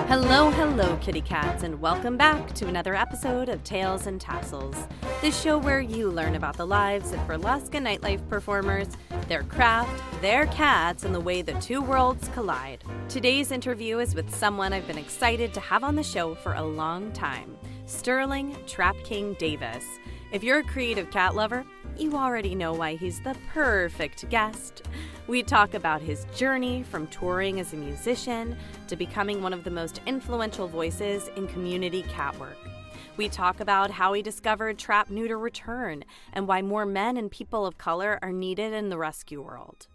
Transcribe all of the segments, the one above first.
Hello, kitty cats, and welcome back to another episode of Tails and Tassels, the show where you learn about the lives of burlesque and nightlife performers, their craft, their cats, and the way the two worlds collide. Today's interview is with someone I've been excited to have on the show for a long time, Sterling TrapKing Davis. If you're a creative cat lover, you already know why he's the perfect guest. We talk about his journey from touring as a musician to becoming one of the most influential voices in community cat work. We talk about how he discovered Trap Neuter Return and why more men and people of color are needed in the rescue world.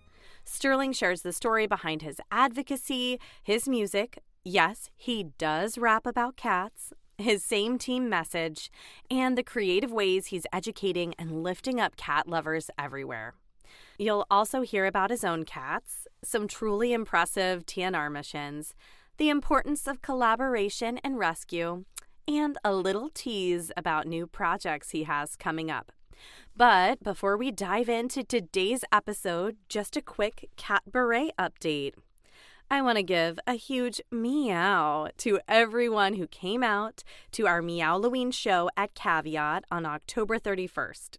Sterling shares the story behind his advocacy, his music, yes, he does rap about cats, his same team message, and the creative ways he's educating and lifting up cat lovers everywhere. You'll also hear about his own cats, some truly impressive TNR missions, the importance of collaboration and rescue, and a little tease about new projects he has coming up. But before we dive into today's episode, just a quick Catbaret update. I want to give a huge meow to everyone who came out to our Meowloween show at Caveat on October 31st.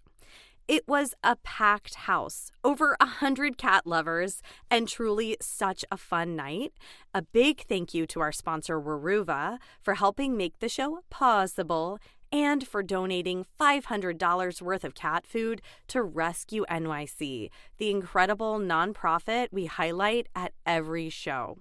It was a packed house, over 100 cat lovers, and truly such a fun night. A big thank you to our sponsor, Weruva, for helping make the show possible and for donating $500 worth of cat food to Rescue NYC, the incredible nonprofit we highlight at every show.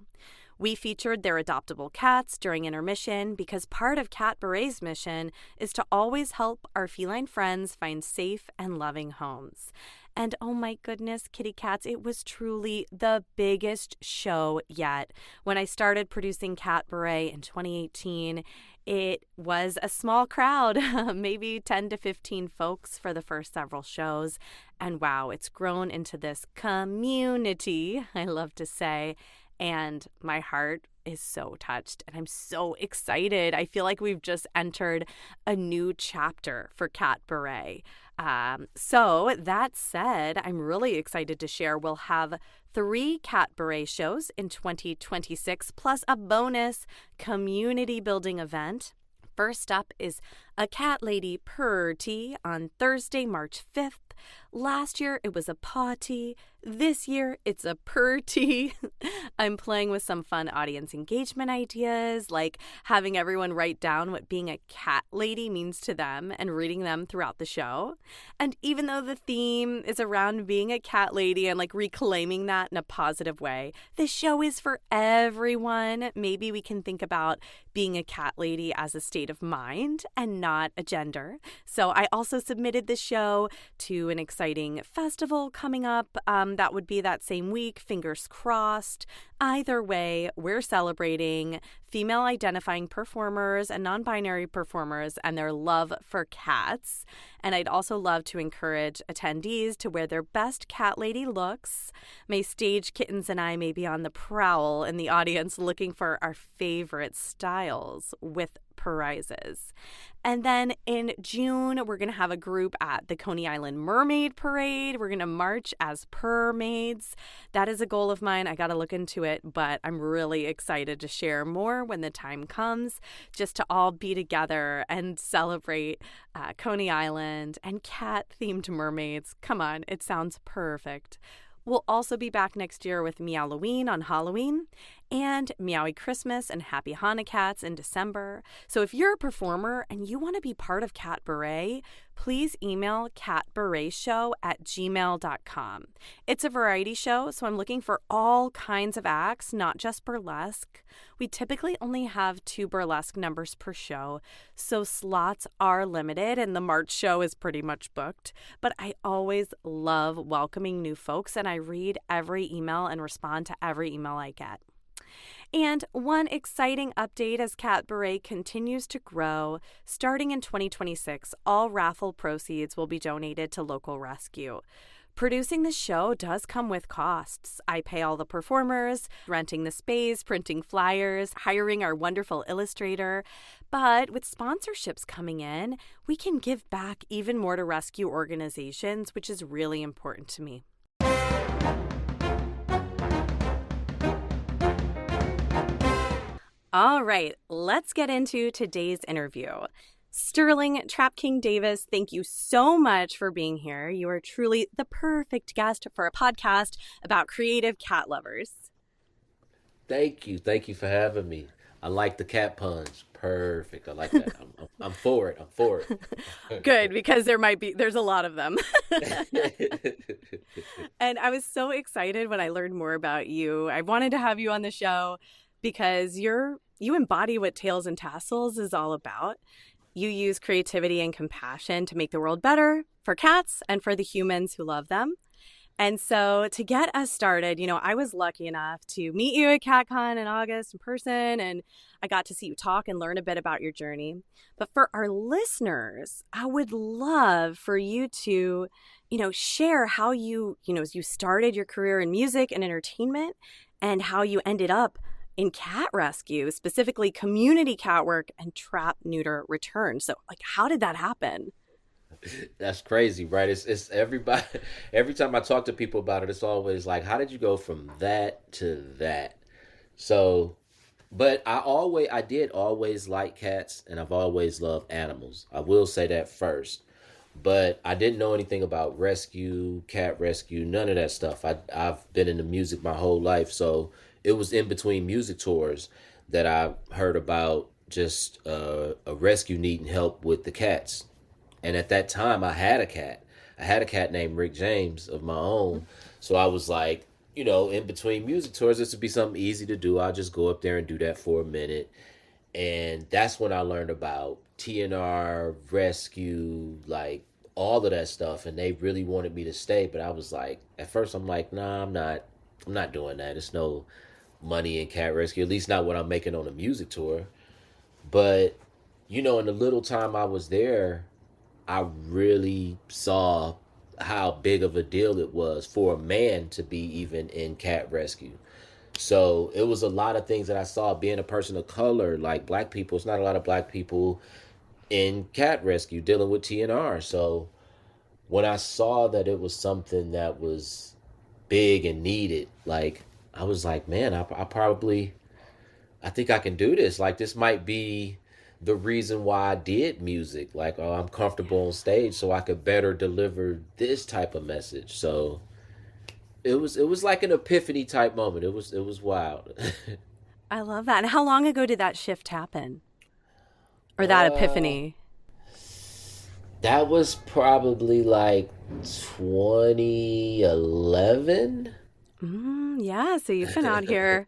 We featured their adoptable cats during intermission because part of Catbaret's mission is to always help our feline friends find safe and loving homes. And oh my goodness, kitty cats, it was truly the biggest show yet. When I started producing Catbaret in 2018, it was a small crowd, maybe 10 to 15 folks for the first several shows. And wow, it's grown into this community, I love to say. And my heart is so touched and I'm so excited. I feel like we've just entered a new chapter for Catbaret. So that said, I'm really excited to share we'll have 3 Catbaret shows in 2026 plus a bonus community building event. First up is a Cat Lady Purr-tea on Thursday, March 5th. Last year, it was a paw-tea. This year, it's a purr-tea. I'm playing with some fun audience engagement ideas, like having everyone write down what being a cat lady means to them and reading them throughout the show. And even though the theme is around being a cat lady and like reclaiming that in a positive way, the show is for everyone. Maybe we can think about being a cat lady as a state of mind and not a gender. So I also submitted the show to an exciting festival coming up. That would be that same week, fingers crossed. Either way, we're celebrating female identifying performers and non-binary performers and their love for cats. And I'd also love to encourage attendees to wear their best cat lady looks. My stage kittens and I may be on the prowl in the audience looking for our favorite styles with prizes. And then in June, we're going to have a group at the Coney Island Mermaid Parade. We're going to march as Purrmaids. That is a goal of mine. I got to look into it, but I'm really excited to share more when the time comes, just to all be together and celebrate Coney Island and cat-themed mermaids. Come on, it sounds perfect. We'll also be back next year with Meowloween on Halloween and Meowie Christmas and Happy Hanukkahs in December. So if you're a performer and you want to be part of Catbaret, please email catbaretshow@gmail.com. It's a variety show, so I'm looking for all kinds of acts, not just burlesque. We typically only have 2 burlesque numbers per show, so slots are limited and the March show is pretty much booked. But I always love welcoming new folks and I read every email and respond to every email I get. And one exciting update as Catbaret continues to grow, starting in 2026, all raffle proceeds will be donated to local rescue. Producing the show does come with costs. I pay all the performers, renting the space, printing flyers, hiring our wonderful illustrator. But with sponsorships coming in, we can give back even more to rescue organizations, which is really important to me. All right, let's get into today's interview. Sterling TrapKing Davis, thank you so much for being here. You are truly the perfect guest for a podcast about creative cat lovers. Thank you. Thank you for having me. I like the cat puns. Perfect. I like that. I'm for it. I'm for Good, it. because there's a lot of them. And I was so excited when I learned more about you. I wanted to have you on the show because you embody what Tails and Tassels is all about. You use creativity and compassion to make the world better for cats and for the humans who love them. And so to get us started, I was lucky enough to meet you at CatCon in August in person, and I got to see you talk and learn a bit about your journey. But for our listeners, I would love for you to, share how you started your career in music and entertainment and how you ended up in cat rescue, specifically community cat work and trap, neuter, return. So, how did that happen? That's crazy, right? It's everybody. Every time I talk to people about it, it's always like, "How did you go from that to that?" So, but I did always like cats, and I've always loved animals. I will say that first. But I didn't know anything about rescue, cat rescue, none of that stuff. I've been into music my whole life, so it was in between music tours that I heard about just a rescue needing help with the cats. And at that time, I had a cat. I had a cat named Rick James of my own. So I was like, in between music tours, this would be something easy to do. I'll just go up there and do that for a minute. And that's when I learned about TNR, rescue, like all of that stuff. And they really wanted me to stay. But I was like, at first, I'm like, nah, I'm not doing that. It's no money in cat rescue, at least not what I'm making on a music tour. But, in the little time I was there, I really saw how big of a deal it was for a man to be even in cat rescue. So it was a lot of things that I saw being a person of color, like black people. It's not a lot of black people in cat rescue dealing with TNR. So when I saw that it was something that was big and needed, like I was like, man, I think I can do this. Like this might be the reason why I did music. Like, oh, I'm comfortable on stage, so I could better deliver this type of message. So it was like an epiphany type moment. It was wild. I love that. And how long ago did that shift happen? Or that uh, epiphany? that was probably like 2011. Yeah, so you've been out here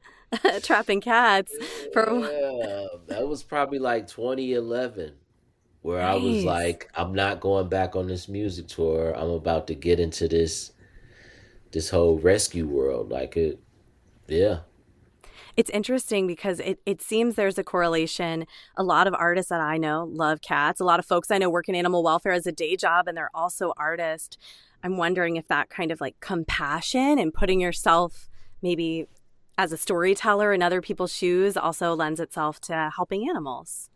trapping cats for Yeah, that was probably like 2011, where I was nice. like, I'm not going back on this music tour. I'm about to get into this whole rescue world. Like it, yeah. It's interesting because it seems there's a correlation. A lot of artists that I know love cats. A lot of folks I know work in animal welfare as a day job and they're also artists. I'm wondering if that kind of like compassion and putting yourself maybe as a storyteller in other people's shoes also lends itself to helping animals.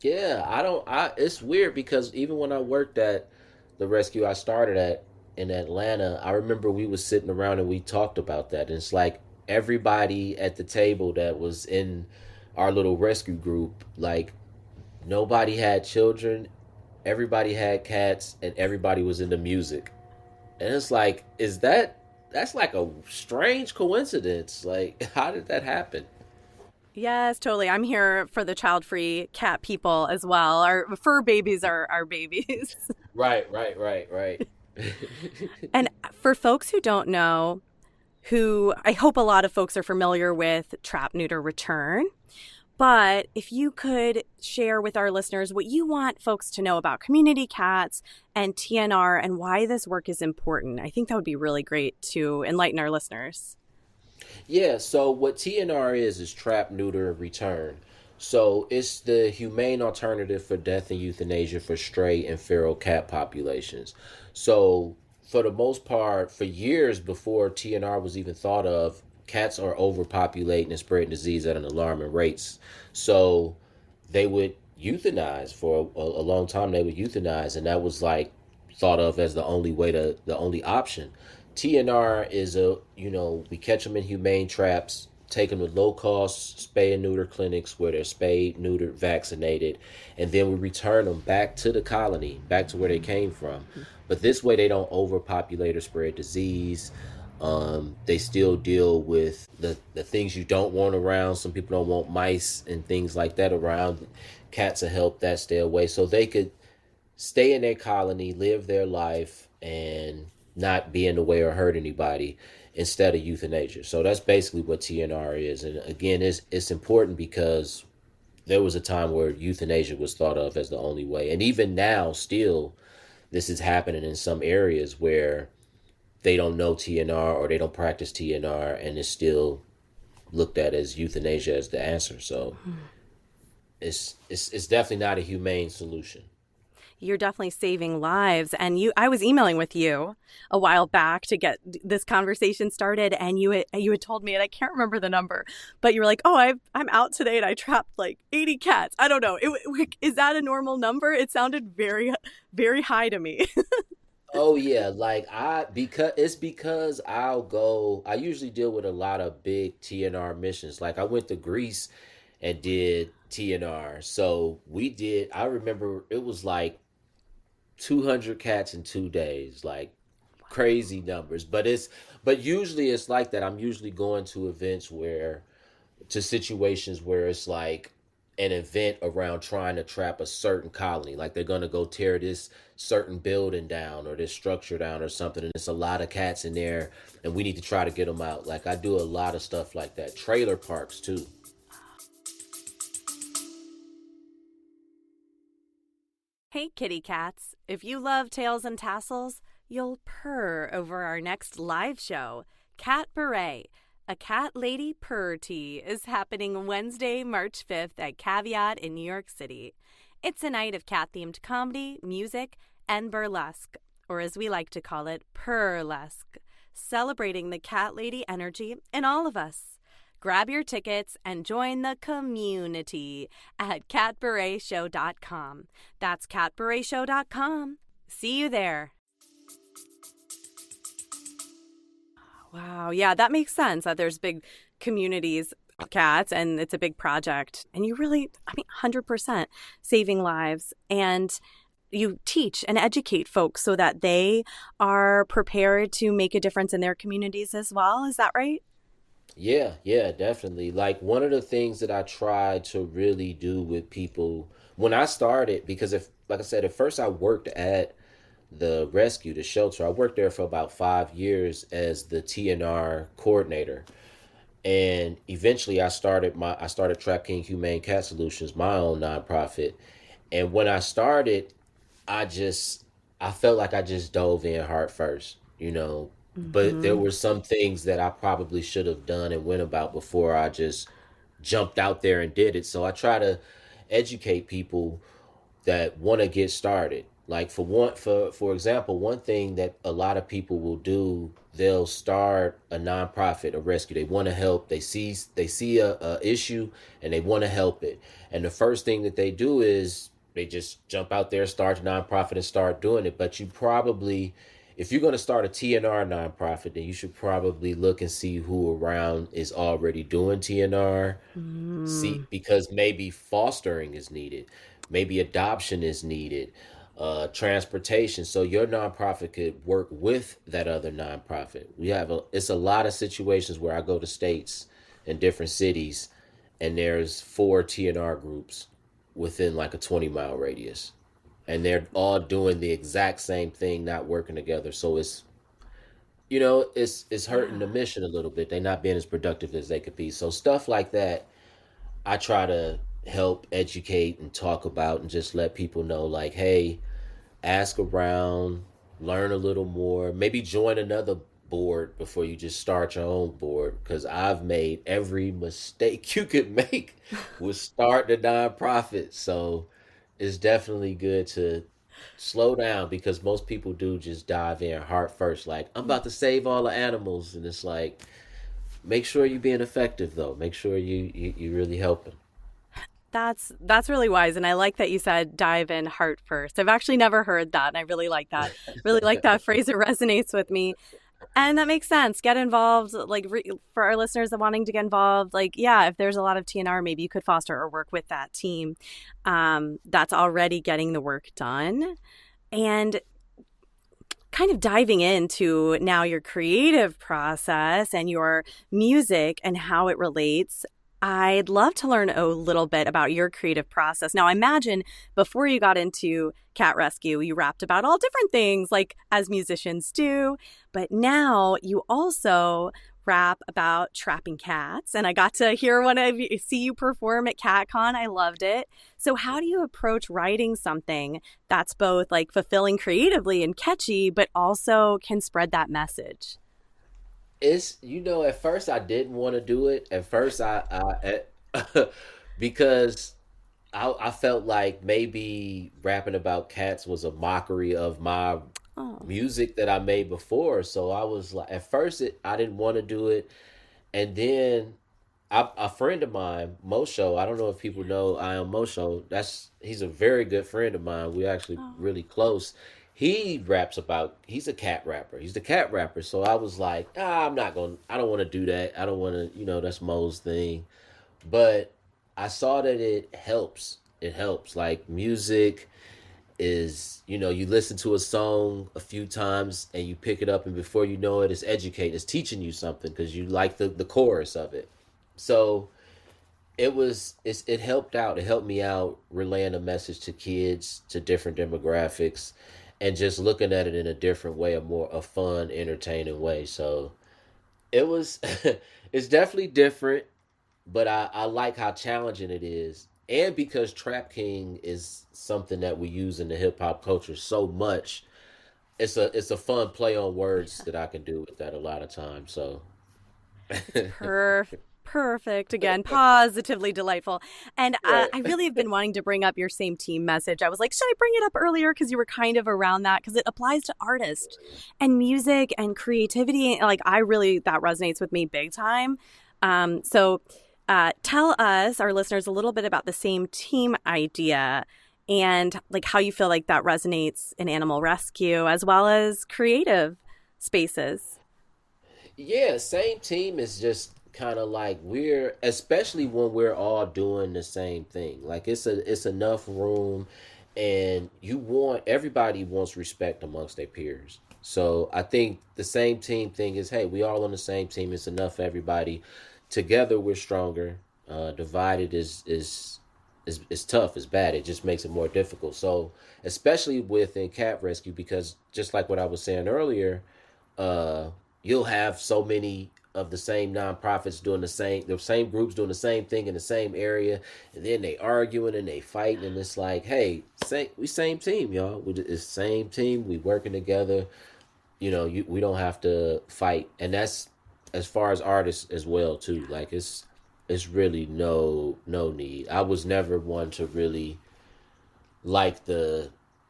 Yeah, I don't I it's weird because even when I worked at the rescue I started at in Atlanta, I remember we was sitting around and we talked about that. And it's like everybody at the table that was in our little rescue group, like nobody had children, everybody had cats, and everybody was into music. And it's like, that's like a strange coincidence. Like, how did that happen? Yes, totally. I'm here for the child-free cat people as well. Our fur babies are our babies. Right, right, right, right. And for folks who don't know, who I hope a lot of folks are familiar with trap, neuter, return. But if you could share with our listeners what you want folks to know about community cats and TNR and why this work is important, I think that would be really great to enlighten our listeners. Yeah, so what TNR is trap, neuter, return. So it's the humane alternative for death and euthanasia for stray and feral cat populations. So for the most part, for years before TNR was even thought of, cats are overpopulating and spreading disease at an alarming rates. So they would euthanize for a long time. They would euthanize, and that was like thought of as the only option. TNR is we catch them in humane traps. take them to low cost spay and neuter clinics where they're spayed, neutered, vaccinated, and then we return them back to the colony, back to where they came from. But this way they don't overpopulate or spread disease. They still deal with the things you don't want around. Some people don't want mice and things like that around. Cats will help that stay away. So they could stay in their colony, live their life, and not be in the way or hurt anybody instead of euthanasia. So that's basically what TNR is. And again, it's important because there was a time where euthanasia was thought of as the only way. And even now, still, this is happening in some areas where they don't know TNR or they don't practice TNR, and it's still looked at as euthanasia as the answer. So it's definitely not a humane solution. You're definitely saving lives. And I was emailing with you a while back to get this conversation started, and you had told me, and I can't remember the number, but you were like, "Oh, I'm out today and I trapped like 80 cats." I don't know. Is that a normal number? It sounded very, very high to me. Oh yeah, like because I usually deal with a lot of big TNR missions. Like I went to Greece and did TNR. So I remember it was like 200 cats in 2 days, like crazy numbers. But usually it's like that. I'm usually going to events to situations where it's like an event around trying to trap a certain colony. Like they're gonna go tear this certain building down or this structure down or something, and it's a lot of cats in there, and we need to try to get them out. Like I do a lot of stuff like that. Trailer parks too. Hey, kitty cats. If you love Tails and Tassels, you'll purr over our next live show, Catbaret. A Cat Lady Purr Tea is happening Wednesday, March 5th at Caveat in New York City. It's a night of cat-themed comedy, music, and burlesque, or as we like to call it, purlesque, celebrating the cat lady energy in all of us. Grab your tickets and join the community at catbaretshow.com. That's catbaretshow.com. See you there. Wow. Yeah, that makes sense that there's big communities of cats and it's a big project. And you really, 100% saving lives. And you teach and educate folks so that they are prepared to make a difference in their communities as well. Is that right? Yeah, definitely. Like one of the things that I try to really do with people when I started, because if, like I said, at first I worked at the shelter. I worked there for about 5 years as the TNR coordinator. And eventually I started TrapKing Humane Cat Solutions, my own nonprofit. And when I started, I felt like I just dove in heart first, you know. But there Mm-hmm. were some things that I probably should have done and went about before I just jumped out there and did it. So I try to educate people that want to get started. Like for example, one thing that a lot of people will do, they'll start a nonprofit, a rescue. They want to help. They see a issue and they want to help it. And the first thing that they do is they just jump out there, start a nonprofit, and start doing it. But if you're going to start a TNR nonprofit, then you should probably look and see who around is already doing TNR. See, Mm. because maybe fostering is needed, maybe adoption is needed, transportation. So your nonprofit could work with that other nonprofit. It's a lot of situations where I go to states and different cities, and there's 4 TNR groups within like a 20-mile radius, and they're all doing the exact same thing, not working together. So it's hurting the Yeah. mission a little bit. They're not being as productive as they could be. So stuff like that I try to help educate and talk about and just let people know, like, hey, ask around, learn a little more, maybe join another board before you just start your own board. Because I've made every mistake you could make with starting a nonprofit. So it's definitely good to slow down because most people do just dive in heart first, like, I'm about to save all the animals. And it's like, make sure you're being effective, though. Make sure you really helping. That's really wise, and I like that you said dive in heart first. I've actually never heard that, and I really like that. Really like that phrase. It resonates with me. And that makes sense. Get involved, for our listeners that wanting to get involved. Like, yeah, if there's a lot of TNR, maybe you could foster or work with that team that's already getting the work done. And kind of diving into now your creative process and your music and how it relates. I'd love to learn a little bit about your creative process. Now, I imagine before you got into cat rescue, you rapped about all different things, like as musicians do. But now you also rap about trapping cats. And I got to hear one of you, see you perform at CatCon. I loved it. So, how do you approach writing something that's both like fulfilling creatively and catchy, but also can spread that message? It's at first I didn't want to do it. At first because I felt like maybe rapping about cats was a mockery of my Oh, music that I made before. So I was like, at first I didn't want to do it, and then a friend of mine, Mosho. I don't know if people know I am Mosho. He's a very good friend of mine. We're actually oh. really close. He raps about. He's a cat rapper. He's the cat rapper. So I was like, I'm not going. I don't want to do that. I don't want to. That's Mo's thing. But I saw that it helps. It helps. Like music is, you listen to a song a few times and you pick it up, and before you know it, it's educating, it's teaching you something because you like the chorus of it. So it helped out. It helped me out relaying a message to kids, to different demographics, and just looking at it in a different way, a fun, entertaining way. So it was, it's definitely different, but I like how challenging it is. And because Trap King is something that we use in the hip hop culture so much, it's a fun play on words that I can do with that a lot of times. So It's perfect. Again, positively delightful. And right. I really have been wanting to bring up your same team message. I was like, should I bring it up earlier? Because you were kind of around that, because it applies to artists and music and creativity. Like, that resonates with me big time. Tell us, our listeners, a little bit about the same team idea and like how you feel like that resonates in animal rescue as well as creative spaces. Yeah, same team is just kind of like we're, especially when we're all doing the same thing. Like it's enough room, and everybody wants respect amongst their peers. So I think the same team thing is, hey, we all on the same team. It's enough for everybody. Together we're stronger. Divided is tough. It's bad. It just makes it more difficult. So especially within cat rescue, because just like what I was saying earlier, uh, you'll have so many of the same nonprofits doing the same groups doing the same thing in the same area, and then they arguing and they fighting, and it's like, hey, we same team, y'all. It's the same team. We working together. We don't have to fight, and that's as far as artists as well too. Like it's really no need. I was never one to really like the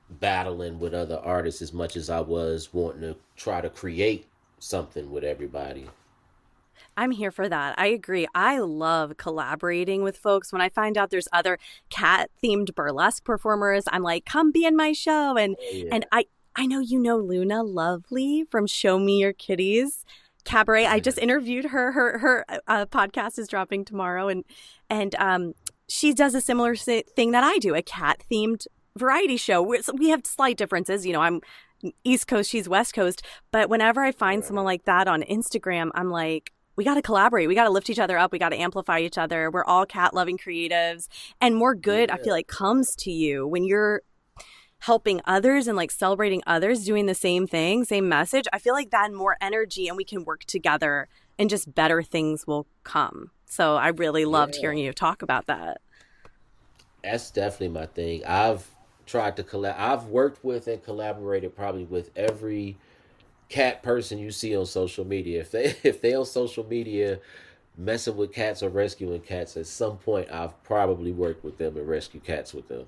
battling with other artists as much as I was wanting to try to create something with everybody. I'm here for that. I agree. I love collaborating with folks. When I find out there's other cat themed burlesque performers, I'm like, come be in my show. And Oh yeah. and I know you know Luna Lovely from Show Me Your Kitties. Cabaret. I just interviewed her. Her podcast is dropping tomorrow, and she does a similar thing that I do, a cat themed variety show. We have slight differences. I'm East Coast, she's West Coast. But whenever I find someone Right. like that on Instagram, I'm like, we got to collaborate. We got to lift each other up. We got to amplify each other. We're all cat loving creatives. And more good, I Yeah. feel like, comes to you when you're helping others and like celebrating others doing the same thing, same message. I feel like that more energy and we can work together and just better things will come. So I really loved hearing Yeah. you talk about that. That's definitely my thing. I've tried to I've worked with and collaborated probably with every cat person you see on social media. If they on social media messing with cats or rescuing cats, at some point I've probably worked with them and rescued cats with them.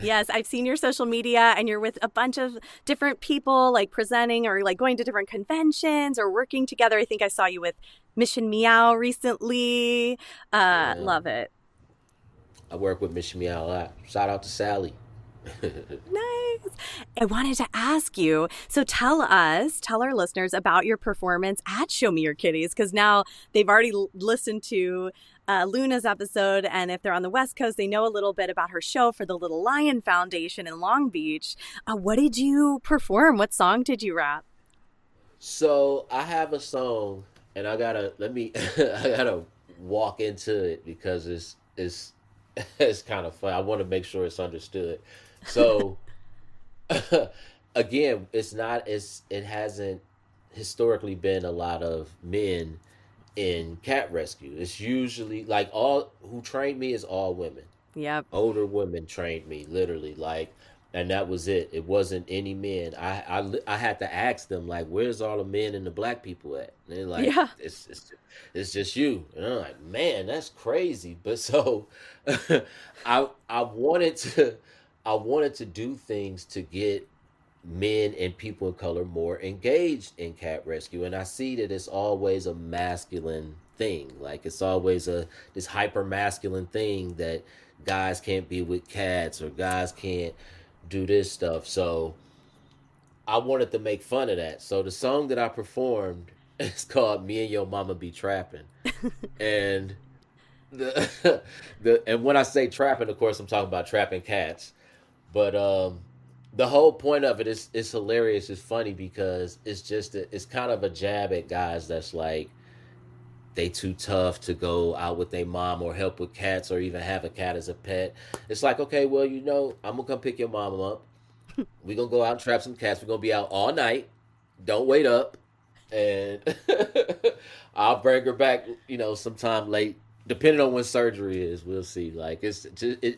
Yes, I've seen your social media and you're with a bunch of different people like presenting or like going to different conventions or working together. I think I saw you with Mission Meow recently. Yeah. Love it. I work with Miss Meow a lot. Shout out to Sally. Nice. I wanted to ask you, so tell our listeners about your performance at Show Me Your Kitties, because now they've already listened to Luna's episode, and if they're on the West Coast, they know a little bit about her show for the Little Lion Foundation in Long Beach. What did you perform? What song did you rap? So I have a song, and I gotta walk into it because it's it's kind of fun. I want to make sure it's understood. So again, it hasn't historically been a lot of men in cat rescue. It's usually like all who trained me is all women. Yep. Older women trained me literally like, and that was it. It wasn't any men. I had to ask them like, where's all the men and the black people at? And they're like, Yeah. it's just you. And I'm like, man, that's crazy. But so I wanted to I wanted to do things to get men and people of color more engaged in cat rescue, and I see that it's always a masculine thing. Like it's always a this hyper masculine thing that guys can't be with cats or guys can't do this stuff. So I wanted to make fun of that. So the song that I performed is called "Me and Your Mama Be Trapping," and the the and when I say trapping, of course, I'm talking about trapping cats. But the whole point of it is hilarious. It's funny because it's kind of a jab at guys that's like they too tough to go out with their mom or help with cats or even have a cat as a pet. It's like, okay, well, I'm gonna come pick your mom up. We're gonna go out and trap some cats. We're gonna be out all night. Don't wait up. And I'll bring her back, sometime late, depending on when surgery is. We'll see. Like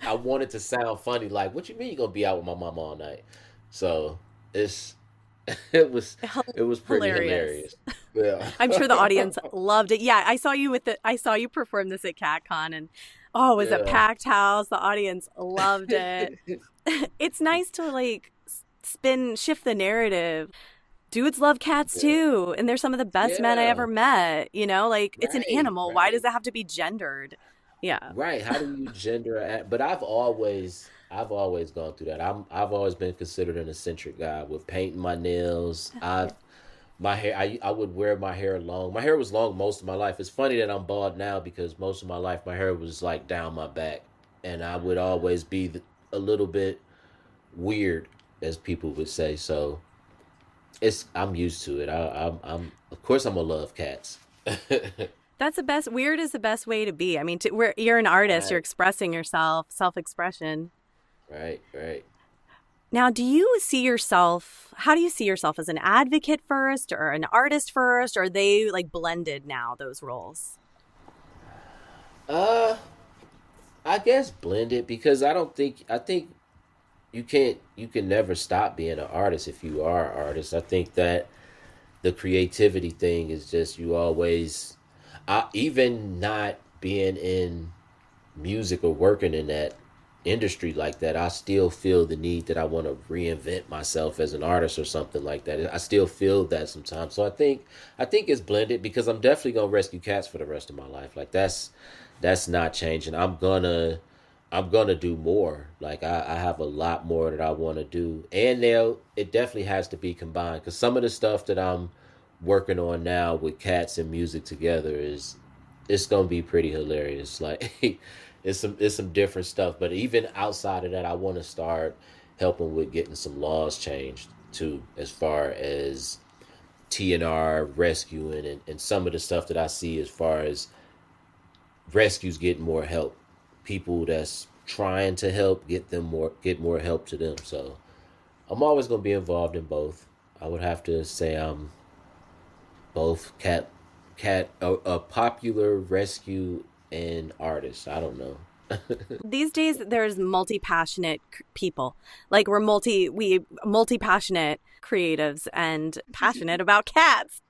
I want it to sound funny. Like, what you mean you gonna be out with my mom all night? So it's it was it was pretty Hilarious. hilarious. Yeah. I'm sure the audience loved it. Yeah, I saw you perform this at CatCon, and oh, it was a Yeah. packed house. The audience loved it. It's nice to like shift the narrative. Dudes love cats Yeah. too, and they're some of the best men I Yeah. ever met. Like it's an Right. animal. Why Right. does it have to be gendered? Yeah. Right. How do you gender but I've always gone through that. I've always been considered an eccentric guy with painting my nails. My hair I would wear my hair long. My hair was long most of my life. It's funny that I'm bald now because most of my life my hair was like down my back, and I would always be a little bit weird, as people would say. So I'm used to it. I'm of course I'm gonna love cats. That's the best. Weird is the best way to be. I mean, you're an artist. You're Right. expressing yourself, self-expression. Right. Right. Now, how do you see yourself as an advocate first or an artist first? Or are they like blended now, those roles? Uh, I guess blended because I think you can never stop being an artist if you are an artist. I think that the creativity thing is just you always even not being in music or working in that industry like that, I still feel the need that I want to reinvent myself as an artist or something like that. I still feel that sometimes. So I think it's blended because I'm definitely gonna rescue cats for the rest of my life. Like that's not changing. I'm gonna do more. Like I have a lot more that I want to do, and now it definitely has to be combined because some of the stuff that I'm working on now with cats and music together is it's gonna be pretty hilarious. Like it's some different stuff, but even outside of that, I want to start helping with getting some laws changed too, as far as TNR rescuing and some of the stuff that I see as far as rescues getting more help, people that's trying to help get more help to them. So I'm always gonna be involved in both. I would have to say I'm both a popular rescue and artist. I don't know. These days, there's multi-passionate people. Like we multi-passionate creatives and passionate about cats.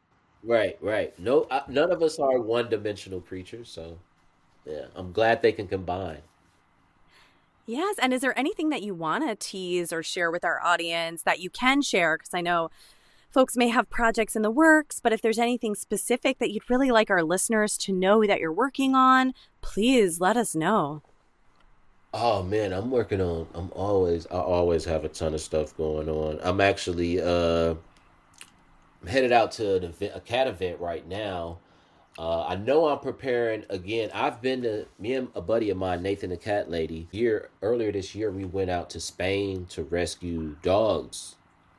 Right, right. No, none of us are one-dimensional creatures. So yeah, I'm glad they can combine. Yes. And is there anything that you want to tease or share with our audience that you can share? Because I know folks may have projects in the works, but if there's anything specific that you'd really like our listeners to know that you're working on, please let us know. Oh man, I always have a ton of stuff going on. I'm actually headed out to a cat event right now. I know I'm preparing again. I've been to me and a buddy of mine, Nathan the cat lady. Year earlier this year, we went out to Spain to rescue dogs,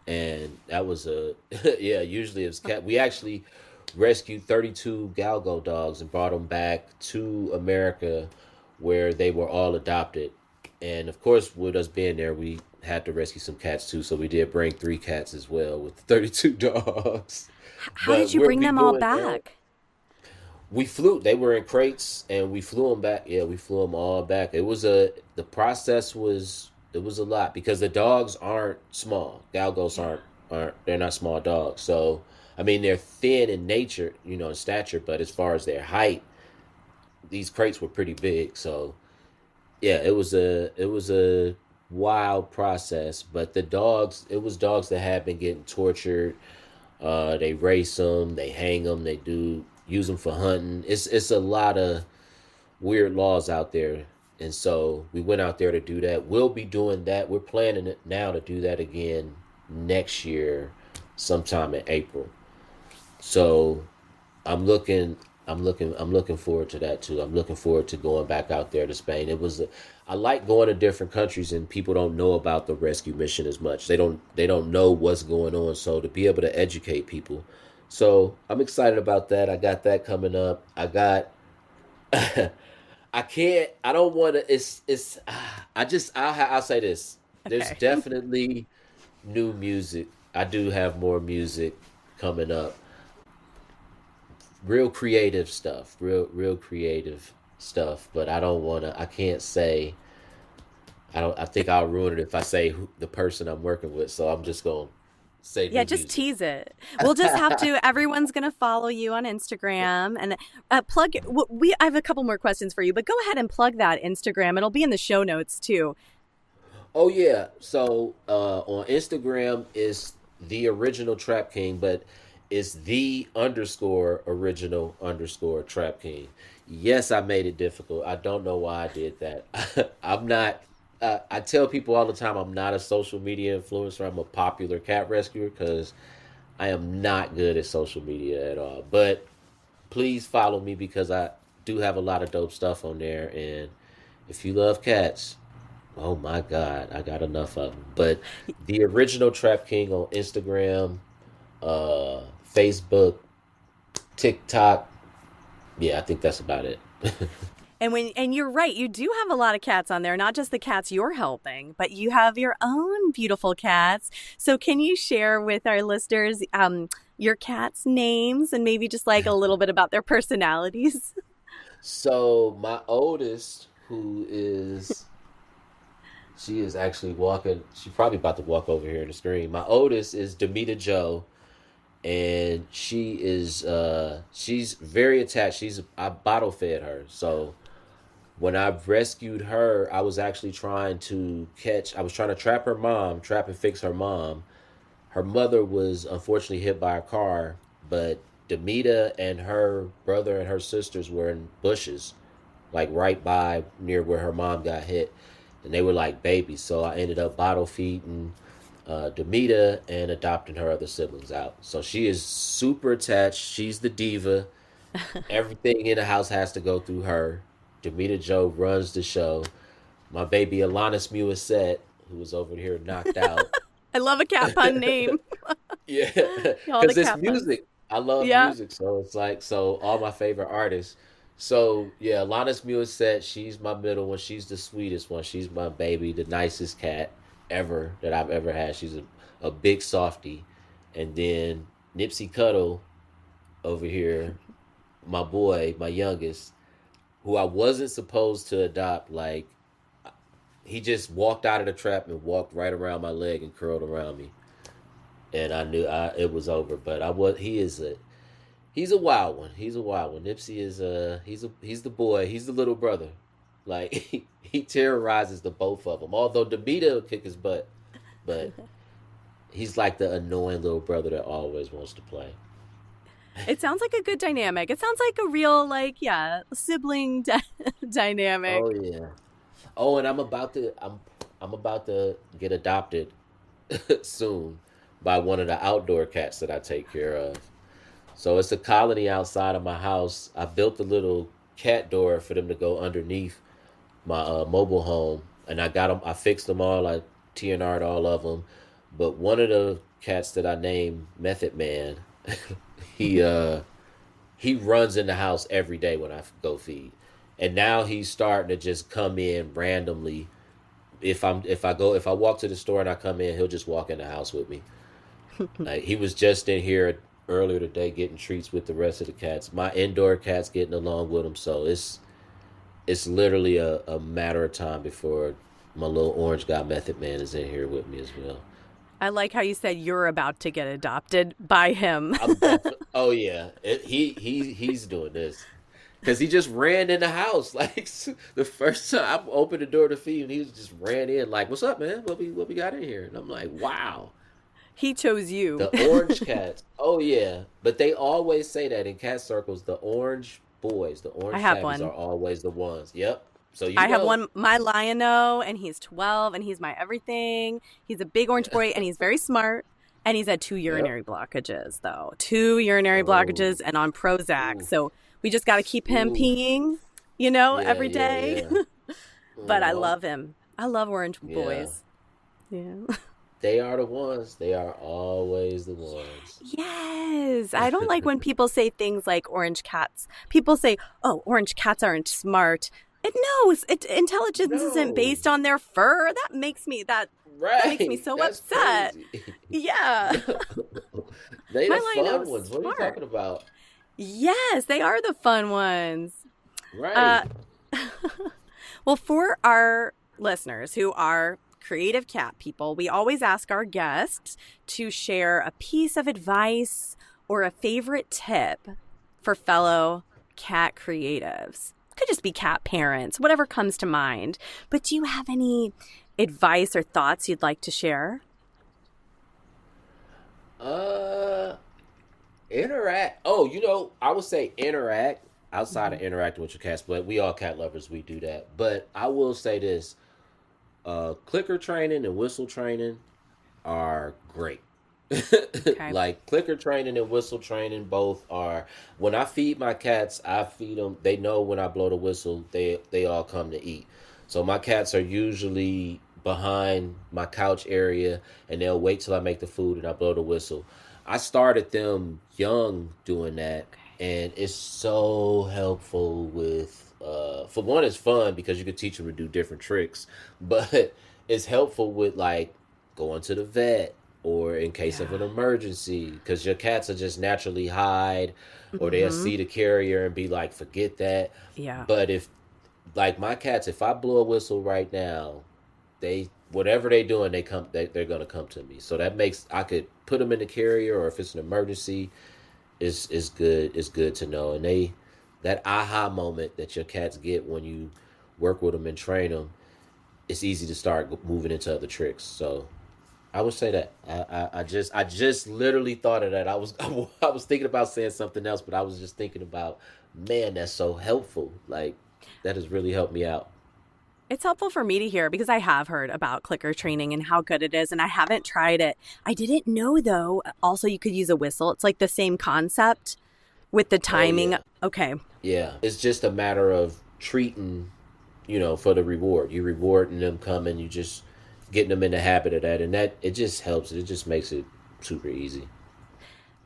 and that was a yeah. Usually it's cat. We actually rescued 32 Galgo dogs and brought them back to America, where they were all adopted. And of course, with us being there, we had to rescue some cats too. So we did bring 3 cats as well with 32 dogs. How But did you we'll bring be them all doing that. back? We flew. They were in crates, and we flew them back. Yeah, we flew them all back. The process was it was a lot because the dogs aren't small. Galgos Yeah. aren't they're not small dogs. So I mean they're thin in nature, in stature, but as far as their height, these crates were pretty big. So yeah, it was a wild process. But the dogs, it was dogs that had been getting tortured. They race them, they hang them, they do use them for hunting. It's a lot of weird laws out there, and so we went out there to do that. We'll be doing that. We're planning it now to do that again next year, sometime in April. So I'm looking forward to that too. I'm looking forward to going back out there to Spain. I like going to different countries and people don't know about the rescue mission as much. They don't know what's going on. So to be able to educate people. So I'm excited about that. I got that coming up. I got I can't I don't want to it's I just I'll say this. There's Okay. definitely new music. I do have more music coming up, real creative stuff, real creative stuff. But I don't want to. I can't say. I don't. I think I'll ruin it if I say the person I'm working with. So I'm just gonna say Yeah, new just music. tease it. We'll just have to. Everyone's gonna follow you on Instagram and plug. We. I have a couple more questions for you, but go ahead and plug that Instagram. It'll be in the show notes too. Oh yeah. So on Instagram is the original Trap King, but it's the underscore original underscore Trap King. Yes, I made it difficult. I don't know why I did that. I'm not. I tell people all the time I'm not a social media influencer. I'm a popular cat rescuer because I am not good at social media at all. But please follow me because I do have a lot of dope stuff on there. And if you love cats, oh my God, I got enough of them. But the original Trap King on Instagram, Facebook, TikTok. Yeah, I think that's about it. And you're right, you do have a lot of cats on there, not just the cats you're helping, but you have your own beautiful cats. So can you share with our listeners your cats' names and maybe just like a little bit about their personalities? So my oldest, she is actually walking. She's probably about to walk over here in the screen. My oldest is Demita Joe, and she's very attached. I bottle fed her. So when I rescued her, I was actually trying to catch. I was trying to trap and fix her mom. Her mother was unfortunately hit by a car, but Demita and her brother and her sisters were in bushes, like right by near where her mom got hit, and they were like babies. So I ended up bottle feeding Demita and adopting her other siblings out. So she is super attached. She's the diva. Everything in the house has to go through her. Demita Joe runs the show. My baby Alanis Musette, who was over here knocked out. I love a cat pun name. Yeah, All the because it's cat puns. music. I love Yeah. music, so it's like all my favorite artists. So yeah, Alanis Musette, she's my middle one. She's the sweetest one. She's my baby, the nicest cat ever that I've ever had. She's a big softie, and then Nipsey Cuddle over here, my boy, my youngest, who I wasn't supposed to adopt. Like he just walked out of the trap and walked right around my leg and curled around me, and I knew it was over. But I was he's a wild one. He's a wild one. Nipsey is he's the boy. He's the little brother. Like he terrorizes the both of them. Although Demita will kick his butt, but he's like the annoying little brother that always wants to play. It sounds like a good dynamic. It sounds like a real, like, yeah, sibling Oh dynamic. yeah. Oh, and I'm about to get adopted soon by one of the outdoor cats that I take care of. So it's a colony outside of my house. I built a little cat door for them to go underneath my mobile home, and I got them. I fixed them all. I TNR'd all of them, but one of the cats that I named Method Man, he uh he runs in the house every day when I go feed, and now he's starting to just come in randomly. If I walk to the store and I come in, he'll just walk in the house with me. Like he was just in here earlier today getting treats with the rest of the cats. My indoor cat's getting along with him, so it's literally a matter of time before my little orange guy Method Man is in here with me as well. I like how you said you're about to get adopted by him. Oh yeah, he's doing this because he just ran in the house like the first time I opened the door to feed him. He just ran in like, "What's up, man? What we got in here?" And I'm like, "Wow." He chose you. The orange cats. Oh yeah, but they always say that in cat circles. The orange boys, the I orange have tabbies one. are always the ones. Yep. So you I have know. one, my Lion-O, and he's 12, and he's my everything. He's a big orange boy, and he's very smart. And he's had two Yep. urinary blockages, though. Two urinary Oh. blockages and on Prozac. Ooh. So we just got to keep him Ooh. peeing, Yeah. every Yeah. day. Yeah. But I Oh. love him. I love orange Yeah. boys. Yeah. They are the ones. They are always the ones. Yes. I don't like when people say things like orange cats. People say, oh, orange cats aren't smart. It knows intelligence isn't No. based on their fur. That makes me Right. so That's upset. crazy. Yeah. They My the Lion-O fun is ones. What are you smart. talking about? Yes, they are the fun ones. Uh, Right. well, for our listeners who are creative cat people, we always ask our guests to share a piece of advice or a favorite tip for fellow cat creatives. Could just be cat parents, whatever comes to mind. But do you have any advice or thoughts you'd like to share? Uh, interact. Oh, I would say interact outside Mhm. of interacting with your cats, but we all cat lovers, we do that. But I will say this: clicker training and whistle training are great. Okay. Like clicker training and whistle training both are. When I feed my cats, I feed them. They know when I blow the whistle, they all come to eat. So my cats are usually behind my couch area, and they'll wait till I make the food and I blow the whistle. I started them young doing that, and it's so helpful with. For one, it's fun because you can teach them to do different tricks, but it's helpful with like going to the vet or in case of Yeah. an emergency because your cats will just naturally hide or they'll Mm-hmm. see the carrier and be like forget that. Yeah. But if like my cats, if I blow a whistle right now, they whatever they doing they're gonna come to me, so that makes I could put them in the carrier or if it's an emergency is good to know. And they that aha moment that your cats get when you work with them and train them, it's easy to start moving into other tricks. So I would say that I just literally thought of that. I was thinking about saying something else, but I was just thinking about man, that's so helpful. Like that has really helped me out. It's helpful for me to hear because I have heard about clicker training and how good it is, and I haven't tried it. I didn't know, though, also you could use a whistle. It's like the same concept with the Oh timing. yeah, Okay. yeah. It's just a matter of treating, for the reward. You rewarding them coming. You just getting them in the habit of that, and that it just helps. It just makes it super easy.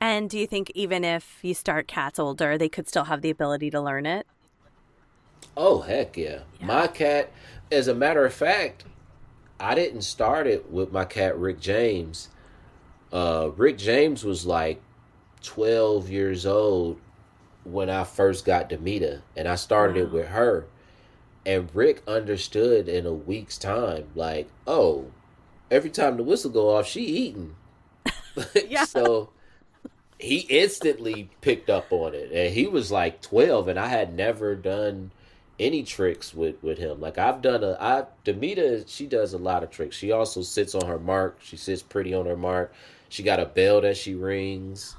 And do you think even if you start cats older, they could still have the ability to learn it? Oh heck yeah, Yeah. my cat. As a matter of fact, I didn't start it with my cat Rick James. Rick James was like 12 years old when I first got Demita, and I started it Wow. with her. And Rick understood in a week's time, like, oh, every time the whistle go off, she eating. Yeah. So he instantly picked up on it, and he was like 12, and I had never done any tricks with him. Like I've done Demita, she does a lot of tricks. She also sits on her mark. She sits pretty on her mark. She got a bell that she rings.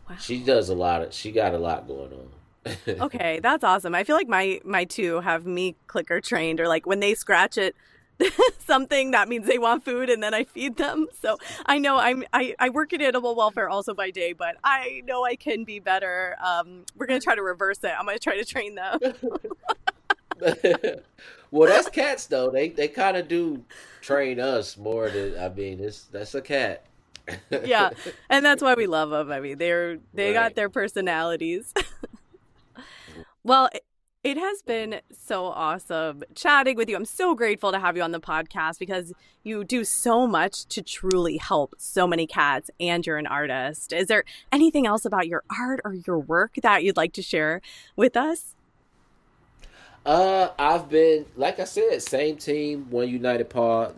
Wow. She got a lot going on. Okay, that's awesome. I feel like my two have me clicker trained, or like when they scratch it something, that means they want food, and then I feed them. So I know I work in animal welfare also by day, but I know I can be better. We're gonna try to reverse it. I'm gonna try to train them. Well, that's cats though. They kind of do train us more than I mean. That's a cat. Yeah, and that's why we love them. I mean, they got Right. their personalities. Well, it has been so awesome chatting with you. I'm so grateful to have you on the podcast because you do so much to truly help so many cats, and you're an artist. Is there anything else about your art or your work that you'd like to share with us? I've been like I said, same team, One United Paw.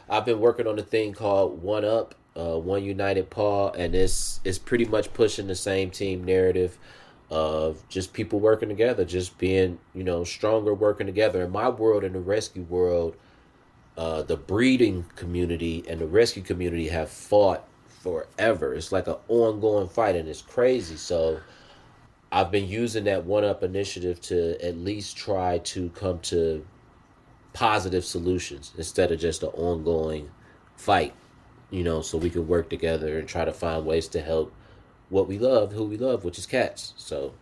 I've been working on a thing called One United Paw, and it's pretty much pushing the same team narrative of just people working together, just being stronger, working together. In my world, in the rescue world, the breeding community and the rescue community have fought forever. It's like an ongoing fight, and it's crazy. So I've been using that One Up initiative to at least try to come to positive solutions instead of just an ongoing fight, so we can work together and try to find ways to help what we love, who we love, which is cats. So,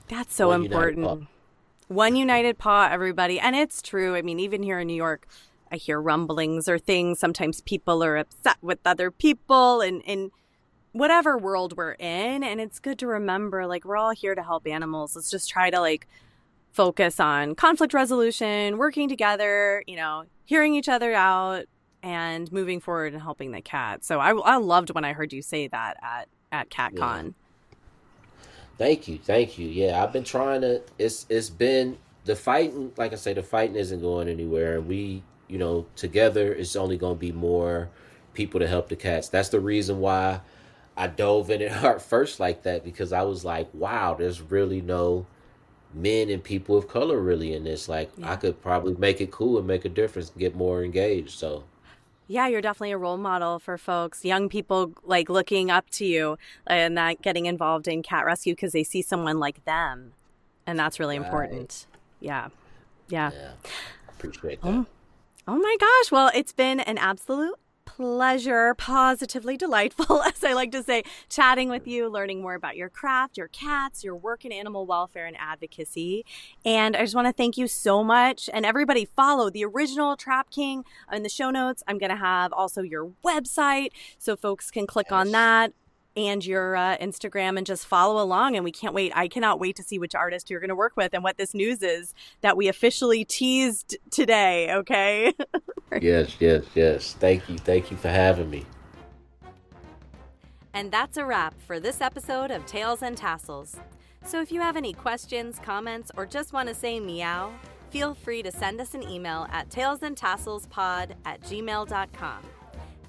That's so One United Paw. important. One United Paw, everybody. And it's true. I mean, even here in New York, I hear rumblings or things. Sometimes people are upset with other people and in whatever world we're in. And it's good to remember, like, we're all here to help animals. Let's just try to, like, focus on conflict resolution, working together, hearing each other out, and moving forward and helping the cat. So I loved when I heard you say that at Yeah. CatCon. Thank you. Yeah, I've been trying to. It's been the fighting. Like I say, the fighting isn't going anywhere, and we, together, it's only going to be more people to help the cats. That's the reason why I dove in it heart first like that, because I was like, wow, there's really no men and people of color really in this. Like, I Yeah. could probably make it cool and make a difference and get more engaged. So, Yeah, you're definitely a role model for folks, young people like looking up to you and not getting involved in cat rescue because they see someone like them. And that's really right. important. Yeah. Yeah. Yeah. Appreciate that. Oh, oh my gosh. Well, it's been an absolute pleasure, positively delightful, as I like to say, chatting with you, learning more about your craft, your cats, your work in animal welfare and advocacy. And I just want to thank you so much. And everybody follow the original Trap King in the show notes. I'm going to have also your website so folks can click on Yes. that and your Instagram and just follow along. And we can't wait. I cannot wait to see which artist you're going to work with and what this news is that we officially teased today. Okay. Yes, yes, yes. Thank you. Thank you for having me. And that's a wrap for this episode of Tails and Tassels. So if you have any questions, comments, or just want to say meow, feel free to send us an email at tailsandtasselspod@gmail.com.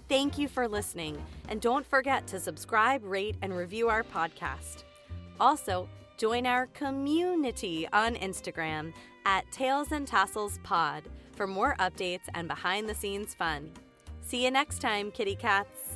Thank you for listening, and don't forget to subscribe, rate, and review our podcast. Also, join our community on Instagram at Tails and Tassels Pod for more updates and behind-the-scenes fun. See you next time, kitty cats.